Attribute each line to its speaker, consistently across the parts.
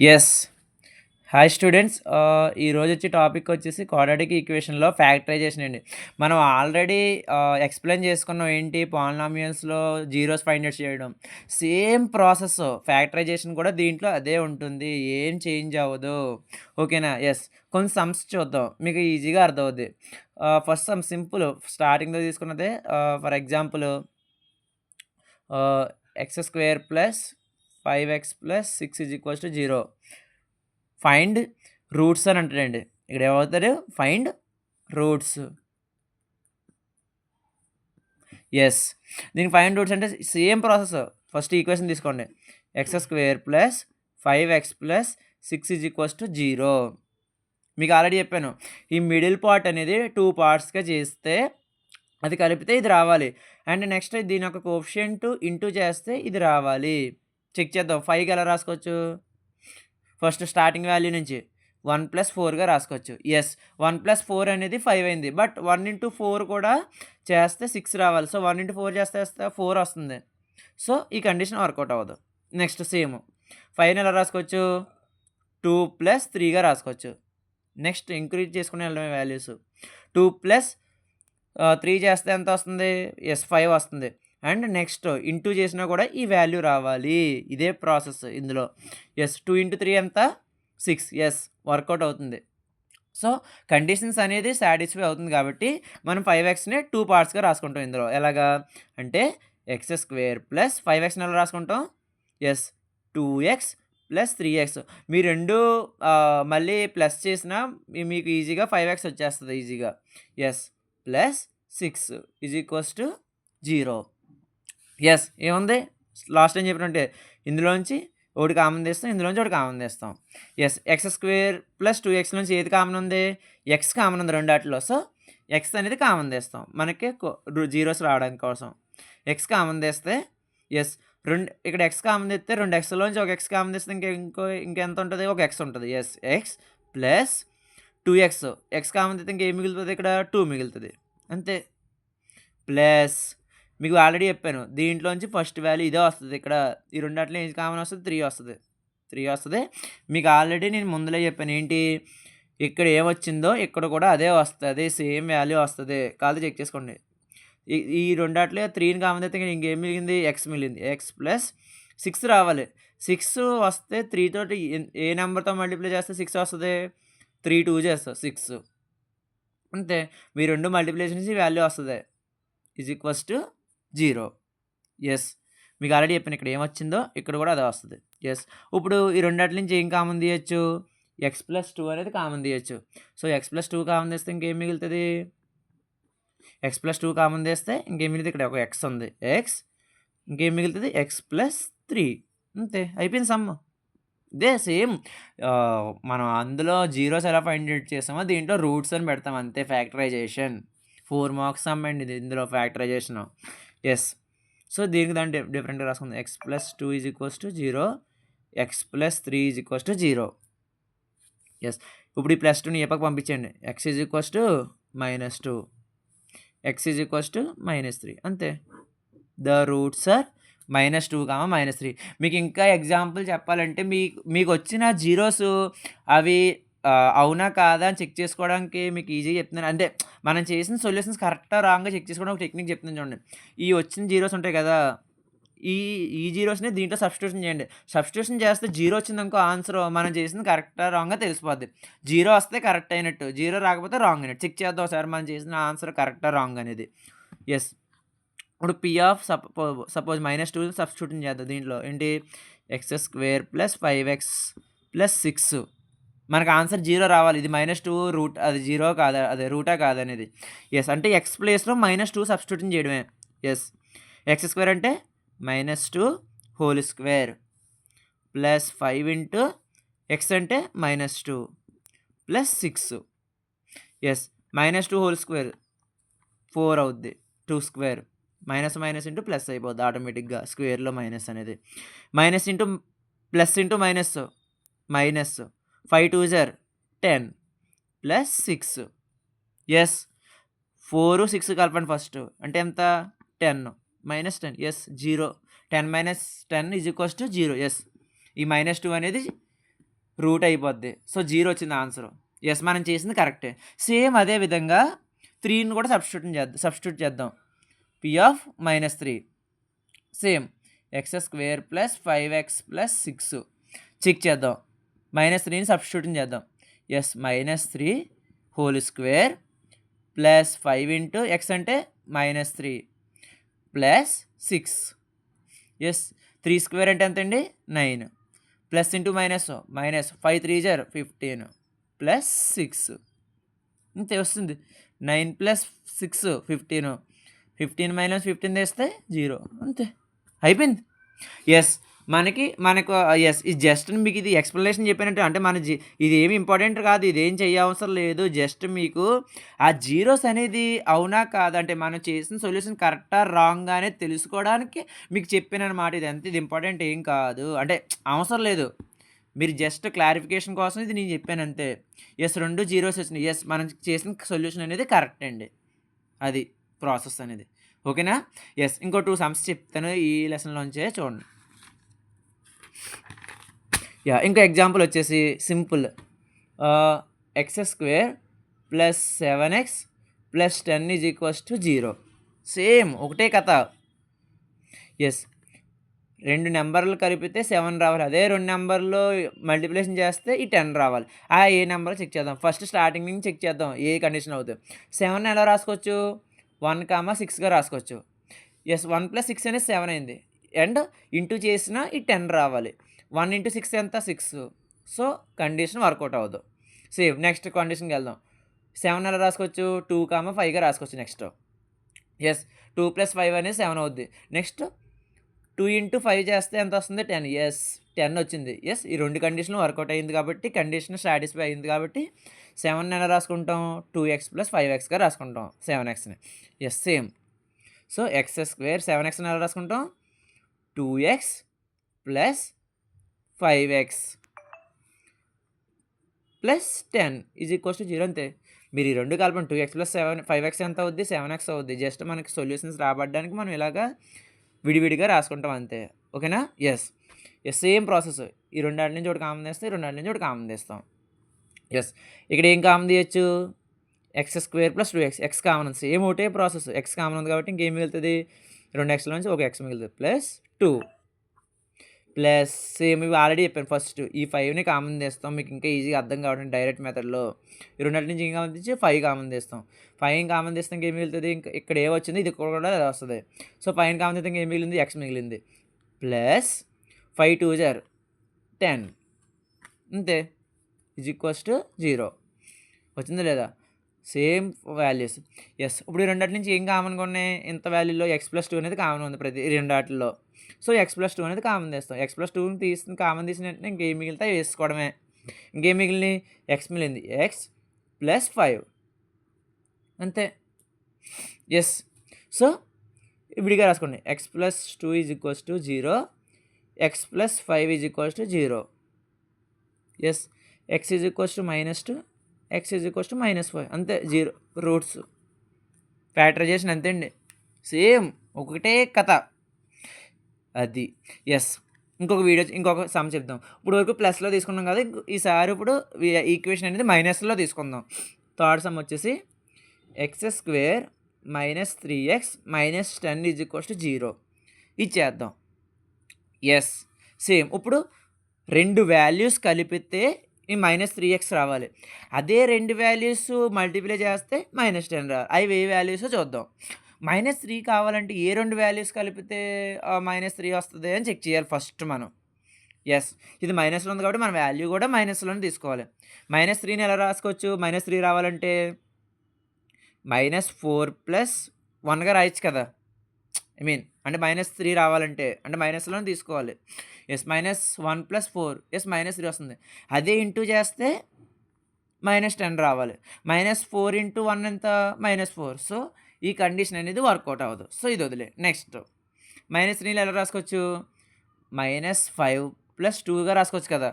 Speaker 1: Yes. Hi students. ఈరోజు topic వచ్చేసి quadratic ఈక్వేషన్‌లో factorisation అండి. మనం ఆల్రెడీ ఎక్స్‌ప్లెయిన్ చేసుకున్నాం. ఏంటి పాలినామియల్స్‌లో జీరోస్ ఫైండ్ ఔట్ చేయడం. సేమ్ ప్రాసెస్ ఫ్యాక్టరైజేషన్ కూడా దీంట్లో అదే ఉంటుంది. ఏం చేంజ్ అవ్వదు. ఓకేనా? యెస్. కొన్ని సమ్స్ చూద్దాం. మీకు ఈజీగా అర్థమవుద్ది. ఫస్ట్ సమ్ సింపుల్ స్టార్టింగ్‌లో తీసుకున్నదే for example x square plus 5x plus 6 0. Find roots అని అంటాడండి. ఇక్కడ ఏమవుతారు? Find roots. యెస్. దీనికి ఫైండ్ రూట్స్ అంటే సేమ్ ప్రాసెస్. ఫస్ట్ ఈక్వేషన్ తీసుకోండి. X square plus 5x plus 6 0. మీకు ఆల్రెడీ చెప్పాను. ఈ మిడిల్ పార్ట్ అనేది 2 పార్ట్స్‌గా చేస్తే అది కలిపితే ఇది రావాలి. అండ్ నెక్స్ట్ దీని యొక్క కోఎఫిషియంట్ ఇంటూ చేస్తే ఇది రావాలి. చెక్ చేద్దాం. 5కి ఎలా రాసుకోవచ్చు? ఫస్ట్ స్టార్టింగ్ వాల్యూ నుంచి 1 + 4గా రాసుకోవచ్చు. యెస్. 1 + 4 అనేది 5 అయింది. బట్ 1 × 4 కూడా చేస్తే 6 రావాలి. సో 1 × 4 చేస్తే 4 వస్తుంది. సో ఈ కండిషన్ వర్కౌట్ అవ్వదు. నెక్స్ట్ సేమ్ 5ని ఎలా రాసుకోవచ్చు? 2 + 3గా రాసుకోవచ్చు. నెక్స్ట్ ఇంక్రీజ్ చేసుకుని వెళ్ళడమే వాల్యూస్. 2 + 3 చేస్తే ఎంత వస్తుంది? యెస్ 5 వస్తుంది. అండ్ నెక్స్ట్ ఇంటూ చేసినా కూడా ఈ వాల్యూ రావాలి. ఇదే ప్రాసెస్ ఇందులో. యెస్ 2 × 3 ఎంత? 6. యెస్ వర్కౌట్ అవుతుంది. సో కండిషన్స్ అనేది సాటిస్ఫై అవుతుంది కాబట్టి మనం 5xని 2 పార్ట్స్‌గా రాసుకుంటాం ఇందులో. ఎలాగా? అంటే ఎక్స్ స్క్వేర్ ప్లస్ 5xని ఎలా రాసుకుంటాం? Yes 2x plus 3x. మీ రెండు మళ్ళీ ప్లస్ చేసినా మీకు ఈజీగా 5x వచ్చేస్తుంది ఈజీగా. Yes plus 6 0. యెస్ ఏముంది? లాస్ట్ టైం చెప్పినట్టే ఇందులోంచి ఒకటి కామన్ తీస్తాం. ఇందులోంచి ఒకటి కామన్ తీస్తాం. Yes X square plus 2x నుంచి ఏది కామన్ ఉంది? ఎక్స్ కామన్ ఉంది రెండాటిలో. సో ఎక్స్ అనేది కామన్ తీస్తాం. మనకి జీరోస్ రావడానికి కోసం. ఎక్స్ కామన్ తీస్తే యెస్ ఇక్కడ ఎక్స్ కామన్ తీస్తే 2 ఎక్స్‌లోంచి ఒక ఎక్స్ కామన్ తీస్తే ఇంకెంత ఉంటది? ఒక ఎక్స్ ఉంటది. Yes X plus 2x. X common తీస్తే ఇంకేం మిగులుతది? ఇక్కడ 2 మిగులుతది. అంతే. ప్లస్ మీకు ఆల్రెడీ చెప్పాను. దీంట్లోంచి ఫస్ట్ వాల్యూ ఇదే వస్తది. ఇక్కడ ఈ రెండాటిలో ఏది కామన్ వస్తది? 3 వస్తది. 3 వస్తది. మీకు ఆల్రెడీ నేను ముందులే చెప్పాను. ఏంటి? ఇక్కడ ఏమొచ్చిందో ఇక్కడ కూడా అదే వస్తది. సేమ్ వాల్యూ వస్తది. కావాలంటే చెక్ చేసుకోండి. ఈ రెండాటిలో 3ని కామన్ తీస్తే ఇంకేం మిగిలింది? ఎక్స్ మిగిలింది. ఎక్స్ ప్లస్ 6 రావాలి. 6 వస్తే 3 తోటి ఏ నెంబర్‌తో మల్టిప్లై చేస్తే 6 వస్తది? 3 2 చేస్తా 6. అంతే. మీ 2 మల్టిప్లికేషన్ నుంచి వాల్యూ వస్తది. = 0. యెస్. మీకు ఆల్రెడీ చెప్పాను. ఇక్కడ ఏమొచ్చిందో ఇక్కడ కూడా అదే వస్తది. యెస్. ఇప్పుడు ఈ రెండాటిల నుంచి ఏం కామన్ తీయొచ్చు? ఎక్స్ ప్లస్ 2 అనేది కామన్ తీయొచ్చు. సో ఎక్స్ ప్లస్ 2 కామన్ తీస్తే ఇంకేం మిగులుతది? ఎక్స్ ప్లస్ 2 కామన్ తీస్తే ఇంకేం మిగులుతది? ఇక్కడ ఒక ఎక్స్ ఉంది. ఎక్స్ ఇంకేం మిగులుతది? X plus 3. అంతే అయిపోయింది సమ్. ఇదే సేమ్ మనం అందులో జీరోస్ ఎలా ఫైండ్ ఔట్ చేసామో దీంట్లో రూట్స్ అని పెడతాం అంతే. ఫ్యాక్టరైజేషన్ 4 మార్క్స్ సమ్ అండి ఇది ఇందులో ఫ్యాక్టరైజేషన్. యెస్. సో దీనికి దాన్ని డిఫరెంట్‌గా రాసుకుందాం. X plus 2 0. X plus 3 0. Yes. ఇప్పుడు ఈ ప్లస్ 2ని ఏ పక్కకి పంపించండి. ఎక్స్ -2 ఎక్స్ -3 అంతే. The roots are -2, -3. మీకు ఇంకా ఎగ్జాంపుల్ చెప్పాలంటే మీకొచ్చిన జీరోస్ అవి అవునా? కాదా? అని చెక్ చేసుకోవడానికి మీకు ఈజీగా చెప్తున్నాను. అంటే మనం చేసిన సొల్యూషన్స్ కరెక్టా? రాంగా చెక్ చేసుకోవడం ఒక టెక్నిక్ చెప్తున్నాను చూడండి. ఈ వచ్చిన జీరోస్ ఉంటాయి కదా! ఈ ఈ జీరోస్‌ని దీంట్లో సబ్స్టిట్యూషన్ చేయండి. సబ్స్టిట్యూషన్ చేస్తే 0 వచ్చిందనుకో ఆన్సర్ మనం చేసింది కరెక్టా? రాంగా తెలిసిపోద్ది. 0 వస్తే కరెక్ట్ అయినట్టు. 0 రాకపోతే రాంగ్ అయినట్టు. చెక్ చేద్దాం ఒకసారి మనం చేసిన ఆన్సర్ కరెక్టా? రాంగ్ అనేది. యెస్. ఇప్పుడు పి ఆఫ్ సపోజ్ -2 సబ్స్టిట్యూషన్ చేద్దాం దీంట్లో. ఏంటి? X square plus 5x plus 6. మనకు ఆన్సర్ 0 రావాలి. ఇది -2 రూట్ అది 0 కాదా? అదే రూటా కాదా అనేది. యెస్. అంటే ఎక్స్ ప్లేస్‌లో -2 సబ్స్టిట్యూషన్ చేయడమే. యెస్. ఎక్స్ స్క్వేర్ అంటే -2 whole square plus 5 into X అంటే -2 ప్లస్ 6. యెస్. -2 హోల్ స్క్వేర్ 4 అవుద్ది. 2 స్క్వేర్ మైనస్ ఇంటూ ప్లస్ అయిపోద్ది ఆటోమేటిక్‌గా స్క్వేర్‌లో మైనస్ అనేది. Minus into plus into minus minus 5 2 జార్ 10 ప్లస్ 6. యెస్. 4 6 కలపండి ఫస్ట్. అంటే ఎంత? 10 -10. యెస్ 0. 10 - 10 = 0. యెస్. ఈ -2 అనేది రూట్ అయిపోద్ది. సో, 0 వచ్చింది ఆన్సరు. యెస్. మనం చేసింది కరెక్టే. సేమ్ అదే విధంగా 3ని కూడా సబ్స్టిట్యూట్ చేద్దాం. P of -3 same x² plus 5x plus 6 check చేద్దాం. -3ని సబ్స్టిట్యూషన్ చేద్దాం. Yes. -3 whole square plus 5 into x అంటే -3 ప్లస్ 6. యెస్. 3 స్క్వేర్ అంటే ఎంతండి? 9 ప్లస్ ఇంటూ మైనస్ 5 3 జార్ 15 ప్లస్ 6 ఇంతే వస్తుంది. 9 ప్లస్ 6 15 15 మైనస్ 15 తీస్తే 0 అంతే అయిపోయింది. యెస్. మనకు యెస్. ఇది జస్ట్ మీకు ఇది ఎక్స్‌ప్లనేషన్ చెప్పానంటే అంటే ఇది ఏమి ఇంపార్టెంట్ కాదు. ఇదేం చేయవసరం లేదు. జస్ట్ మీకు ఆ జీరోస్ అనేది అవునా కాదా అంటే మనం చేసిన సొల్యూషన్ కరెక్టా రాంగా అనేది తెలుసుకోవడానికి మీకు చెప్పాననమాట. ఇది అంతే. ఇది ఇంపార్టెంట్ ఏం కాదు. అంటే అవసరం లేదు. మీరు జస్ట్ క్లారిఫికేషన్ కోసం ఇది నేను చెప్పాను అంతే. యెస్. 2 జీరోస్ వచ్చినాయి. యెస్. మనం చేసిన సొల్యూషన్ అనేది కరెక్ట్ అండి. అది ప్రాసెస్ అనేది. ఓకేనా? యెస్. ఇంకో 2 సమ్స్ చెప్తాను ఈ లెసన్‌లోంచే చూడండి. ఇంకో ఎగ్జాంపుల్ వచ్చేసి simple. x² plus 7x plus 10 = 0 same ఒకటే కథ. యెస్. 2 నెంబర్లు కలిపితే 7 రావాలి. అదే 2 నెంబర్లు మల్టిప్లికేషన్ చేస్తే ఈ 10 రావాలి. ఏ నెంబర్ చెక్ చేద్దాం. ఫస్ట్ స్టార్టింగ్ నుంచి చెక్ చేద్దాం ఏ కండిషన్ అవుతుంది. 7 ఎలా రాసుకోవచ్చు? 1, 6గా రాసుకోవచ్చు. యెస్. 1 + 6 అనేది 7 అయింది. అండ్ ఇంటూ చేసినా ఈ 10 రావాలి. 1 × 6 ఎంత? 6. సో, కండిషన్ వర్కౌట్ అవ్వదు. సేమ్ నెక్స్ట్ కండిషన్‌కి వెళ్దాం. 7 ఎలా రాసుకోవచ్చు? 2, 5గా రాసుకోవచ్చు నెక్స్ట్. యెస్. 2 + 5 అనేది 7 అవుద్ది. నెక్స్ట్ 2 × 5 చేస్తే ఎంత వస్తుంది? 10. యెస్. 10 వచ్చింది. యెస్. ఈ 2 కండిషన్లు వర్కౌట్ అయింది కాబట్టి కండిషన్ సాటిస్ఫై అయింది కాబట్టి 7ని ఎలా రాసుకుంటాం? 2x + 5xగా రాసుకుంటాం 7xని. యెస్. సేమ్. సో, x² 7xని ఎలా రాసుకుంటాం? 2x + 5x ప్లస్ 10 = 0 అంతే. మీరు ఈ 2 కలపండి. 2x + 5x ఎంత అవుద్ది? 7x అవుద్ది. జస్ట్ మనకి సొల్యూషన్స్ రాబట్టడానికి మనం ఇలాగా విడివిడిగా రాసుకుంటాం అంతే. ఓకేనా? యెస్. Same process. ఈ రెండాటి నుంచి ఒకటి కామన్ తీస్తాం. ఈ రెండాటి నుంచి ఒకటి కామన్ తీస్తాం. యెస్. ఇక్కడ ఏం కామన్ తీయొచ్చు? x² + 2x x కామన్ ఉంది. సేమ్ ఒకటే ప్రాసెస్. x కామన్ ఉంది కాబట్టి ఇంకేం మిగులుతుంది? 2xలో నుంచి ఒక x మిగులుతుంది. ప్లస్ 2 ప్లస్ సేమ్ ఇవి ఆల్రెడీ చెప్పాను ఫస్ట్. ఈ 5ని కామన్ తీస్తాం. మీకు ఇంకా ఈజీగా అర్థం కావడానికి డైరెక్ట్ మెథడ్‌లో. ఈ రెండాటి నుంచి ఏం కామన్ తీసి 5 కామన్ తీస్తాం. 5 కామన్ తీస్తే ఇంకేం మిగులుతుంది? ఇంకా ఇక్కడ ఏ వచ్చింది ఇది కూడా అదే వస్తది. సో, 5ని కామన్ తీస్తే ఇంకేం మిగిలింది? x మిగిలింది. ప్లస్ 5 2 జార్ 10 అంతే. = 0 వచ్చిందా లేదా? Same values. యెస్. ఇప్పుడు ఈ రెండాటి నుంచి ఏం కామన్‌గా ఉన్నాయి? ఇంత వాల్యూలో x + 2 అనేది కామన్ ఉంది ప్రతి రెండాటిల్లో. సో, x + 2 అనేది కామన్ తీస్తాం. x + 2ని కామన్ తీసిన వెంటనే ఇంకేం మిగిలితే అవి వేసుకోవడమే. ఇంకేం మిగిలినయి? x మిగిలింది. x + 5 అంతే. యెస్. సో, విడిగా రాసుకోండి. x + 2 = 0 x + 5 = 0. Yes. x -2 x -5 అంతే. 0 రూట్స్. ఫ్యాక్టరైజేషన్ అంతే అండి. సేమ్ ఒకటే కథ. అది. యెస్. ఇంకొక సమ్ చెప్దాం. ఇప్పుడు వరకు ప్లస్‌లో తీసుకున్నాం కదా! ఈసారి ఇప్పుడు ఈక్వేషన్ అనేది మైనస్‌లో తీసుకుందాం. థర్డ్ సమ్ వచ్చేసి x² - 3x - 10 = 0 ఇచ్చేద్దాం. యెస్. సేమ్ ఇప్పుడు 2 వాల్యూస్ కలిపితే ఈ -3x రావాలి. అదే 2 వాల్యూస్ మల్టిప్లై చేస్తే -10 రావాలి. అవి ఏ వాల్యూసో చూద్దాం. -3 కావాలంటే ఏ 2 వాల్యూస్ కలిపితే -3 వస్తది అని చెక్ చేయాలి ఫస్ట్ మనం. యెస్. ఇది మైనస్‌లో ఉంది కాబట్టి మన వాల్యూ కూడా మైనస్‌లోనే తీసుకోవాలి. -3ని ఎలా రాసుకోవచ్చు? -3 రావాలంటే -4 + 1గా రాయొచ్చు కదా! అంటే -3 రావాలంటే అంటే మైనస్‌లోనే తీసుకోవాలి. యెస్. -1 + 4 యెస్. -3 వస్తుంది. అదే ఇంటూ చేస్తే -10 రావాలి. -4 × 1 ఎంత? -4. సో, ఈ కండిషన్ అనేది వర్కౌట్ అవ్వదు. సో, ఇది వదిలేయి. నెక్స్ట్ -3ని ఎలా రాసుకోవచ్చు? -5 + 2గా రాసుకోవచ్చు కదా!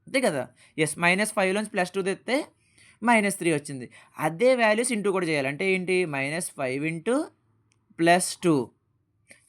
Speaker 1: అంతే కదా! యెస్. -5లోంచి +2 తెస్తే -3 వచ్చింది. అదే వాల్యూస్ ఇంటూ కూడా చేయాలి. అంటే ఏంటి? -5 + +2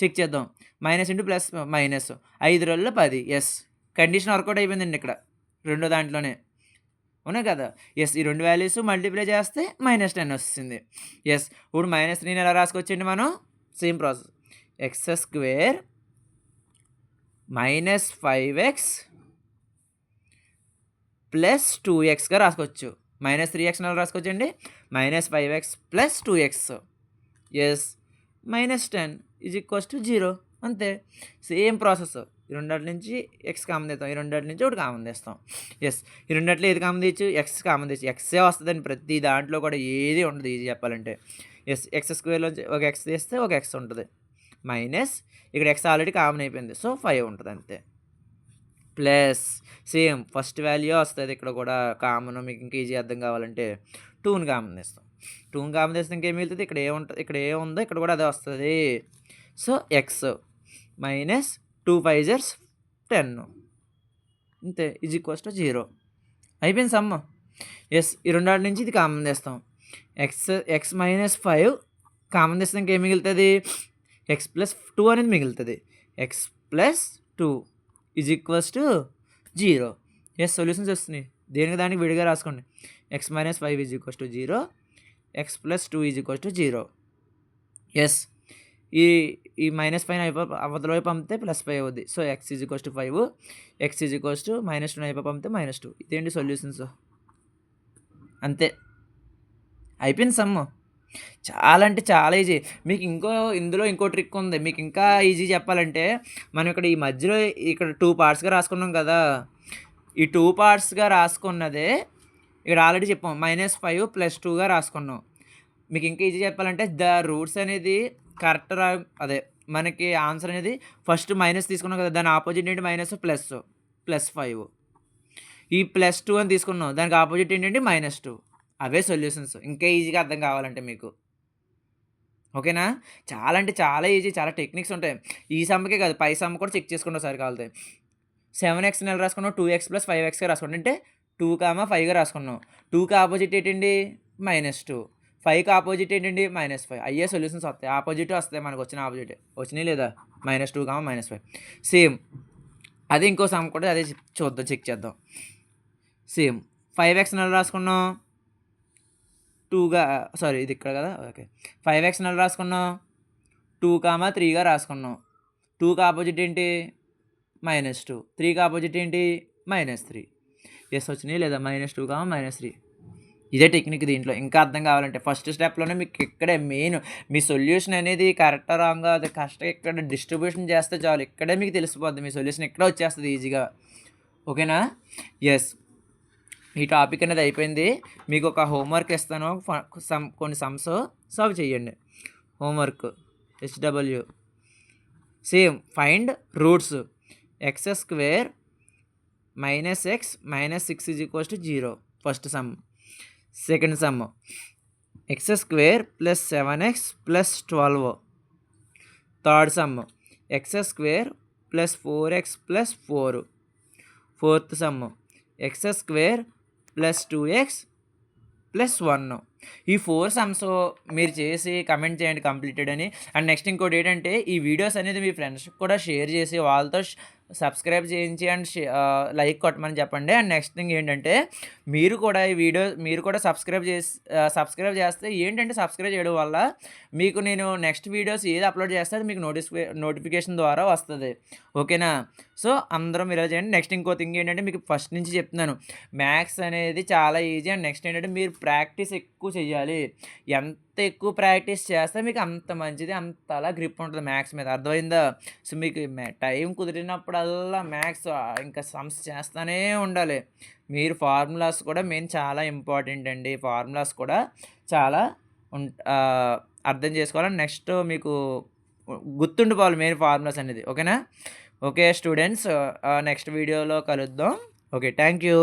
Speaker 1: చెక్ చేద్దాం. -, +, -. 5 2 10 యెస్. కండిషన్ వర్కౌట్ అయిపోయిందండి ఇక్కడ రెండో దాంట్లోనే. అవునా కదా? యెస్. ఈ 2 వాల్యూస్ మల్టిప్లై చేస్తే -10 వస్తుంది. యెస్. ఇప్పుడు -3ని ఎలా రాసుకోవచ్చండి మనం? Same process. X square -5x plus 2xగా రాసుకోవచ్చు. -3xని ఎలా రాసుకోవచ్చండి? -5x plus 2x. యెస్. -10 0 అంతే. Same process. ఈ రెండాటి నుంచి ఎక్స్ కామన్ తీస్తాం. ఈ రెండాటి నుంచి ఒకటి కామన్ తీస్తాం. యెస్. ఈ రెండాట్లో ఏది కామన్ తీయచ్చు? ఎక్స్ కామన్ తీయచ్చు. ఎక్సే వస్తుందండి ప్రతి దాంట్లో కూడా, ఏది ఉండదు ఈజీ చెప్పాలంటే. యెస్. ఎక్స్ స్క్వేర్‌లోంచి ఒక ఎక్స్ తీస్తే ఒక ఎక్స్ ఉంటది. మైనస్ ఇక్కడ ఎక్స్ ఆల్రెడీ కామన్ అయిపోయింది. సో 5 ఉంటది అంతే. ప్లస్ సేమ్ ఫస్ట్ వాల్యూ వస్తది ఇక్కడ కూడా కామన్. మీకు ఇంకా ఈజీ అర్థం కావాలంటే 2ని కామన్ తీస్తాం. 2ని కామన్ తీస్తే ఇంకేం మిగులుతది? ఇక్కడ ఏముంటది? ఇక్కడ ఏముందో ఇక్కడ కూడా అదే వస్తది. సో ఎక్స్ మైనస్ 2 5 జర్స్ 10 అంతే. =0 అయిపోయింది సమ్. యెస్. ఈ రెండాటి నుంచి ఇది కామన్ తీస్తాం. ఎక్స్ -5 కామన్ తీస్తే ఇంకేం మిగులుతుంది? ఎక్స్ ప్లస్ 2 అనేది మిగులుతుంది. X plus 2 0. యెస్. సొల్యూషన్స్ వస్తున్నాయి. దేనికి దానికి విడిగా రాసుకోండి. X -5 0, x plus 2 0. యెస్. ఈ -5 అవతల వైపు పంపితే +5 అవుద్ది. సో ఎక్స్ =5, ఎక్స్ -2 వైపు పంపితే -2. ఇదేంటి సొల్యూషన్స్. అంతే. అయిపోయింది సమ్. చాలా అంటే చాలా ఈజీ. మీకు ఇందులో ఇంకో ట్రిక్ ఉంది. మీకు ఇంకా ఈజీ చెప్పాలంటే, మనం ఇక్కడ ఈ మధ్యలో ఇక్కడ 2 పార్ట్స్‌గా రాసుకున్నాం కదా! ఈ 2 పార్ట్స్‌గా రాసుకున్నదే ఇక్కడ ఆల్రెడీ చెప్పాం. -5 + 2గా రాసుకున్నాం. మీకు ఇంకా ఈజీ చెప్పాలంటే రూట్స్ అనేది కరెక్ట్ అదే మనకి ఆన్సర్ అనేది ఫస్ట్ మైనస్ తీసుకున్నాం కదా! దాని ఆపోజిట్ ఏంటి? +5. ఈ +2 అని తీసుకున్నాం. దానికి ఆపోజిట్ ఏంటంటే -2. అవే సొల్యూషన్స్. ఇంకా ఈజీగా అర్థం కావాలంటే మీకు. ఓకేనా? చాలా అంటే చాలా ఈజీ. చాలా టెక్నిక్స్ ఉంటాయి. ఈ సమ్‌కే కాదు, పై సమ్ కూడా చెక్ చేసుకోండి ఒకసారి కావాలితే. 7xని ఎలా రాసుకున్నాం? 2x + 5xగా రాసుకున్నాం. అంటే 2, 5గా రాసుకున్నాం. 2కి ఆపోజిట్ ఏంటండి? -2. 5కి ఆపోజిట్ ఏంటండి? -5. అయ్యే సొల్యూషన్స్ వస్తాయి. ఆపోజిటే వస్తాయి మనకు వచ్చిన ఆపోజిటే. వచ్చినాయి లేదా? -2, -5. సేమ్. అదే ఇంకో సమ్ కూడా అదే చూద్దాం, చెక్ చేద్దాం. సేమ్ 5xని ఎలా రాసుకున్నాం? 2గా సారీ ఇది ఇక్కడ కదా! ఓకే. 5xని ఎలా రాసుకున్నాం? 2, 3గా రాసుకున్నాం. 2కి ఆపోజిట్ ఏంటి? -2. 3కి ఆపోజిట్ ఏంటి? -3. యెస్. వచ్చినాయి లేదా? -2, -3. ఇదే టెక్నిక్ దీంట్లో. ఇంకా అర్థం కావాలంటే ఫస్ట్ స్టెప్‌లోనే మీకు ఇక్కడే మెయిన్ మీ సొల్యూషన్ అనేది కరెక్టా రాంగా అది ఇక్కడ డిస్ట్రిబ్యూషన్ చేస్తే చాలు. ఇక్కడే మీకు తెలిసిపోద్ది. మీ సొల్యూషన్ ఇక్కడే వచ్చేస్తది ఈజీగా. ఓకేనా? యెస్. ఈ టాపిక్ అనేది అయిపోయింది. మీకు ఒక హోంవర్క్ ఇస్తాను. కొన్ని సమ్స్ సాల్వ్ చేయండి. Homework HW. Same find roots. X square -x -6 0. First some. Second some X square + 7x + 12. Third sum X square + 4x + 4. Fourth sum X square + 2x + 1. ఈ 4 సమ్స్ మీరు చేసి కమెంట్ చేయండి కంప్లీటెడ్ అని. And next ఇంకోటి ఏంటంటే, ఈ videos అనేది మీ ఫ్రెండ్స్కి కూడా షేర్ చేసి వాళ్ళతో సబ్స్క్రైబ్ చేయించి అండ్ లైక్ కొట్టమని చెప్పండి. అండ్ నెక్స్ట్ థింగ్ ఏంటంటే, మీరు కూడా సబ్స్క్రైబ్ చేస్తే ఏంటంటే, సబ్స్క్రైబ్ చేయడం వల్ల మీకు నేను నెక్స్ట్ వీడియోస్ ఏది అప్లోడ్ చేస్తే అది మీకు నోటిఫికేషన్ ద్వారా వస్తుంది. ఓకేనా? సో అందరూ మీరు ఇలా చేయండి. నెక్స్ట్ ఇంకో థింగ్ ఏంటంటే, మీకు ఫస్ట్ నుంచి చెప్తున్నాను, మ్యాథ్స్ అనేది చాలా ఈజీ. అండ్ నెక్స్ట్ ఏంటంటే, మీరు ప్రాక్టీస్ ఎక్కువ చేయాలి. ఎంత ఎక్కువ ప్రాక్టీస్ చేస్తే మీకు అంత మంచిది, అంతలా గ్రిప్ ఉంటుంది మ్యాథ్స్ మీద. అర్థమైందా? సో మీకు టైం కుదిరినప్పుడల్లా మ్యాథ్స్ ఇంకా సమ్స్ చేస్తూనే ఉండాలి. మీరు ఫార్ములాస్ కూడా మెయిన్ చాలా ఇంపార్టెంట్ అండి. ఫార్ములాస్ కూడా చాలా అర్థం చేసుకోవాలి. నెక్స్ట్ మీకు గుర్తుండిపోవాలి మెయిన్ ఫార్ములాస్ అనేది. ఓకేనా? ఓకే స్టూడెంట్స్, నెక్స్ట్ వీడియోలో కలుద్దాం. Okay, thank you.